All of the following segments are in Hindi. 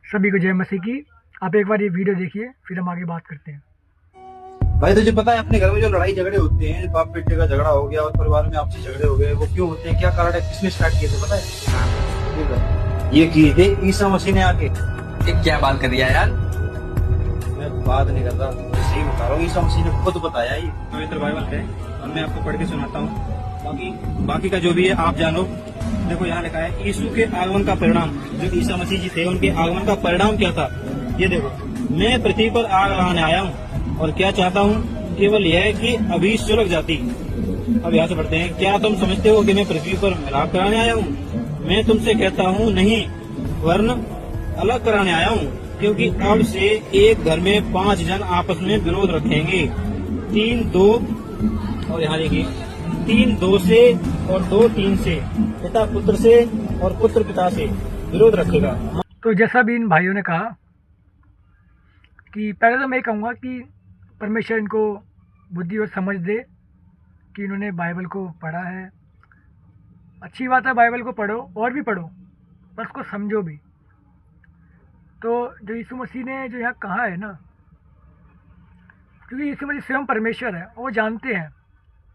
सभी को जय मसीह की। आप एक बार ये वीडियो देखिए, फिर हम आगे बात करते हैं। भाई तुझे पता है अपने घर में जो लड़ाई झगड़े होते हैं, बाप बेटे का झगड़ा हो गया और परिवार में आपसी झगड़े हो गए, वो क्यों होते हैं? क्या कारण है? किसने स्टार्ट किए थे पता है? ये बता। ये किए थे ईसा मसीह ने आके। ये क्या बात कर दिया यार। मैं बात नहीं करता, सही बता रहा हूँ। ईसा मसीह ने खुद बताया, ये पवित्र बाइबल है और मैं आपको पढ़ के सुनाता हूँ। बाकी बाकी का जो भी है आप जानो। देखो यहाँ लिखा है यीशु के आगमन का परिणाम। जो ईसा मसीह जी थे उनके आगमन का परिणाम क्या था? ये देखो, मैं पृथ्वी पर आग लगाने आया हूँ और क्या चाहता हूँ केवल यह है कि अभी सुलग जाती। अब यहाँ से पढ़ते हैं, क्या तुम समझते हो कि मैं पृथ्वी पर मिलाप कराने आया हूँ? मैं तुमसे कहता हूँ नहीं, वरन अलग कराने आया हूँ, क्योंकि अब से एक घर में 5 जन आपस में विरोध रखेंगे। 3-2, और यहाँ देखिए 3-2 से और 2-3 से, पिता पुत्र से और पुत्र पिता से विरोध रखेगा। तो जैसा भी इन भाइयों ने कहा कि पहले तो मैं कहूँगा कि परमेश्वर इनको बुद्धि और समझ दे कि इन्होंने बाइबल को पढ़ा है। अच्छी बात है, बाइबल को पढ़ो और भी पढ़ो, पर उसको समझो भी। तो जो यीशु मसीह ने जो यहाँ कहा है ना, क्योंकि यीशु मसीह स्वयं परमेश्वर है और वो जानते हैं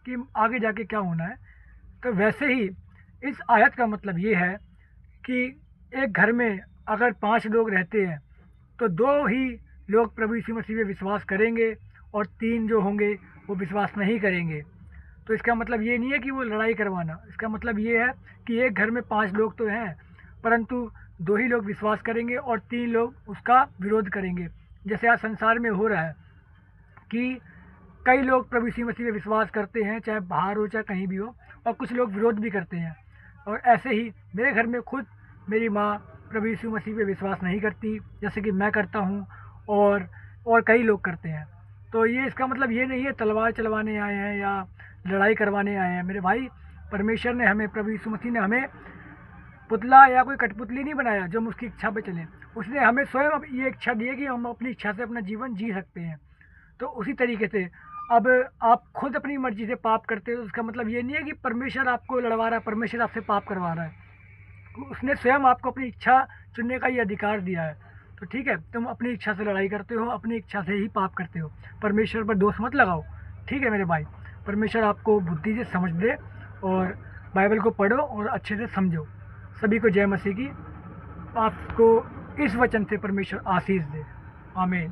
कि आगे जाके क्या होना है। तो वैसे ही इस आयत का मतलब ये है कि एक घर में अगर 5 लोग रहते हैं तो 2 ही लोग प्रभु यीशु मसीह में विश्वास करेंगे और 3 जो होंगे वो विश्वास नहीं करेंगे। तो इसका मतलब ये नहीं है कि वो लड़ाई करवाना, इसका मतलब ये है कि एक घर में 5 लोग तो हैं, परंतु 2 ही लोग विश्वास करेंगे और 3 लोग उसका विरोध करेंगे। जैसे आज संसार में हो रहा है कि कई लोग प्रभु यीशु मसीह में विश्वास करते हैं, चाहे बाहर हो चाहे कहीं भी हो, और कुछ लोग विरोध भी करते हैं। और ऐसे ही मेरे घर में खुद मेरी माँ प्रभु यीशु मसीह पे विश्वास नहीं करती, जैसे कि मैं करता हूँ, और कई लोग करते हैं। तो ये इसका मतलब ये नहीं है तलवार चलवाने आए हैं या लड़ाई करवाने आए हैं। मेरे भाई, परमेश्वर ने हमें, प्रभु यीशु मसीह ने हमें पुतला या कोई कठपुतली नहीं बनाया जो हम उसकी इच्छा पे चले। उसने हमें स्वयं अब ये इच्छा दी है कि हम अपनी इच्छा से अपना जीवन जी सकते हैं। तो उसी तरीके से अब आप खुद अपनी मर्जी से पाप करते हो, तो उसका मतलब ये नहीं है कि परमेश्वर आपको लड़वा रहा है, परमेश्वर आपसे पाप करवा रहा है। उसने स्वयं आपको अपनी इच्छा चुनने का ये अधिकार दिया है। तो ठीक है, तुम अपनी इच्छा से लड़ाई करते हो, अपनी इच्छा से ही पाप करते हो, परमेश्वर पर दोष मत लगाओ। ठीक है मेरे भाई, परमेश्वर आपको बुद्धि से समझ दे और बाइबल को पढ़ो और अच्छे से समझो। सभी को जय मसीह की। आपको इस वचन से परमेश्वर आशीष दे। आमीन।